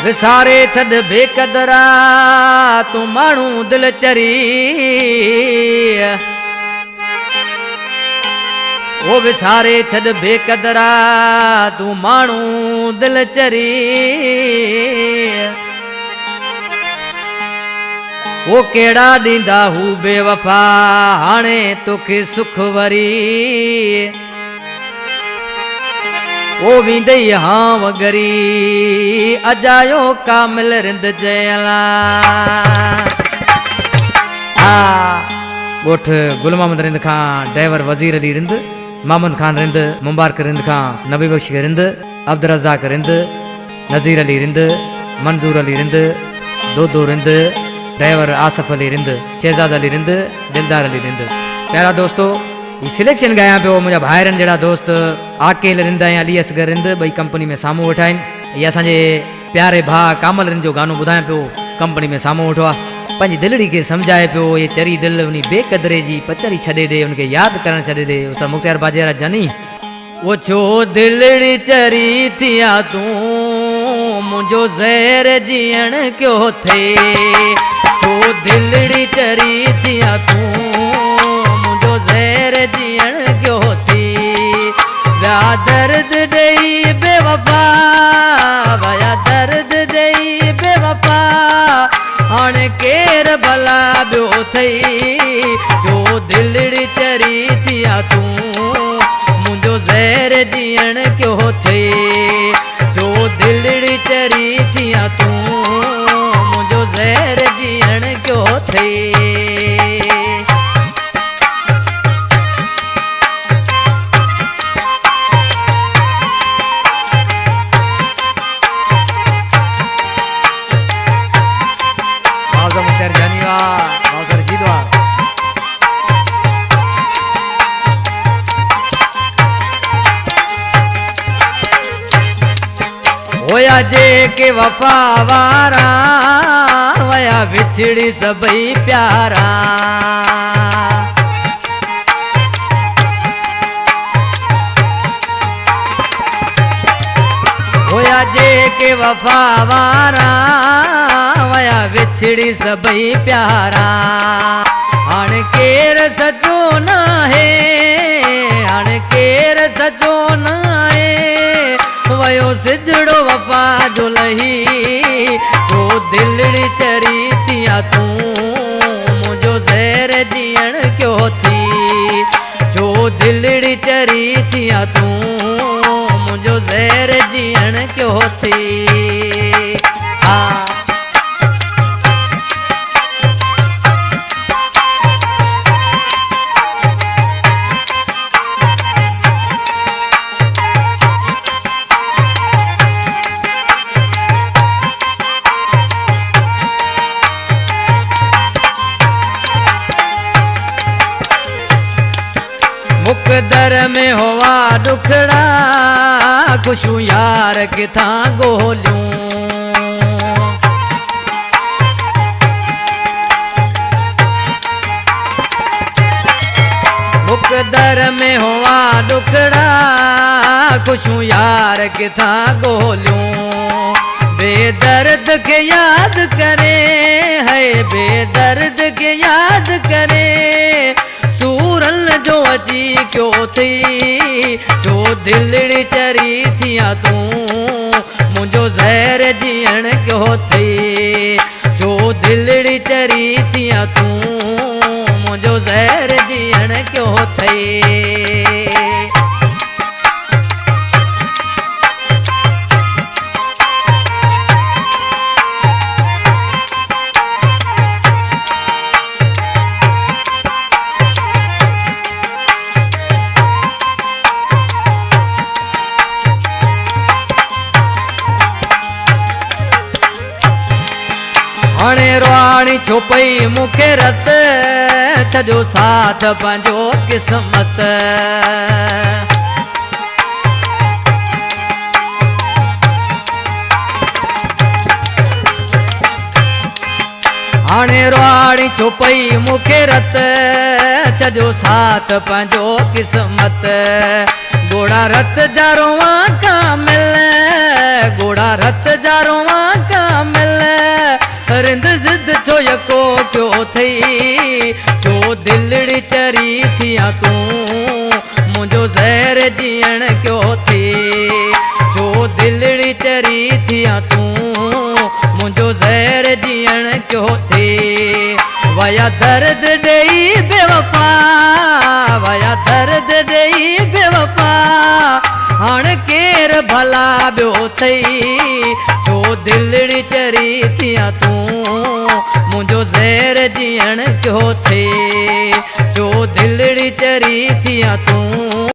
विसारे छद बेकदरा तू मानू दिल चरी ओ विसारे छद बेकदरा तू मानू दिल चरी ओ केड़ा दींदा हू बेवफा हाणे तोखे सुख वरी ओ विंदई हाँ वगरी अजायो कामिल रिंद जयला गोठ गुल मोहम्मद रिंद खां ड्राइवर वजीर अली रिंद मोहम्मद खान रिंद मुबारक रिंद खां नबी बख्श रिंद अब्दुल रज़ाक रिंद नज़ीर अली रिंद मंजूर अली रिंद दो रिंद ड्राइवर आसफ अली रिंद शहजाद अली रिंद दिलदार अली रिंद। प्यारा दोस्तों ये सिलेक्शन गाया पे मुझा भाइरन जड़ा दोस्त आकेल रिंद ऐं अली असगर रिंद बई कंपनी में सामू वेठा आहिनि। ये असांजे प्यारे भा कामल रिंद जो गानो ॿुधाए पियो कंपनी में सामू वेठो आहे पंहिंजी दिलड़ी के समझाए पियो ये चरी दिल उन बेकदरे जी पचरी छॾे दे उनके यादि करण छॾे दे उसा मुख्तियार बाजेरा जानी वो छो दिलड़ी चरी थिया तूं मुझो ज़हर जियण क्यों थे छो दिलड़ी चरी थिया तूं मुझो ज़हर जियण क्यों थी वया दर्द दई बेवफा वया दर्द दई बेवफा हाणे केर भला ॿियो थई जो दिलड़ी चरी थिया तूं मुझो ज़हर जियण क्यों थे जो दिलड़ी चरी थिया तूं मुझो ज़हर जियण क्यों थे। होया जे के वफा वारा वया विछड़ी सबई प्यारा होया जे के वफा वारा वया विछड़ी सबई प्यारा हाण केर सचो न है हाण केर सचो न है वयो सिजड़ो वफा जो लही जो दिलड़ी चरी थिया तूं मुझो ज़हर जियण क्यों थी जो दिलड़ी चरी थिया तूं मुझो ज़हर जियण क्यों थी। मुकदर में हुआ दुखड़ा खुशू यार किथा गोलूं मुकदर में हुआ दुखड़ा खुशू यार किथा गोलूं बेदर्द के याद करे है बेदर्द के याद करे सूरन जो अची क्यों थी जो दिलड़ी चरी थिया तूं मुझो ज़हर जियण क्यों थी जो दिलड़ी चरी थिया तूं मुझो ज़हर जियण क्यों थी। हाणे रुआणी छुपई मूंखे रत छॾियो साथ पंहिंजो क़िस्मत हाणे रुआणी छुपई मूंखे रत छॾियो साथ पंहिंजो क़िस्मत गोड़ा रत जा रोवां कामिल गोड़ा रत जा रोवां थई जो दिलड़ी चरी थिया तूं मुझो ज़हर जियण क्यों थी जो दिलड़ी चरी थिया तूं मुझो ज़हर जियण क्यों थी वया दर्द ॾेई बेवफा वया दर्द ॾेई बेवफा हाणे केर भला ॿियो थई जो दिलड़ी चरी थिया तूं मुझो ज़हर जियण क्यों थे जो दिलड़ी चरी थिया तूं।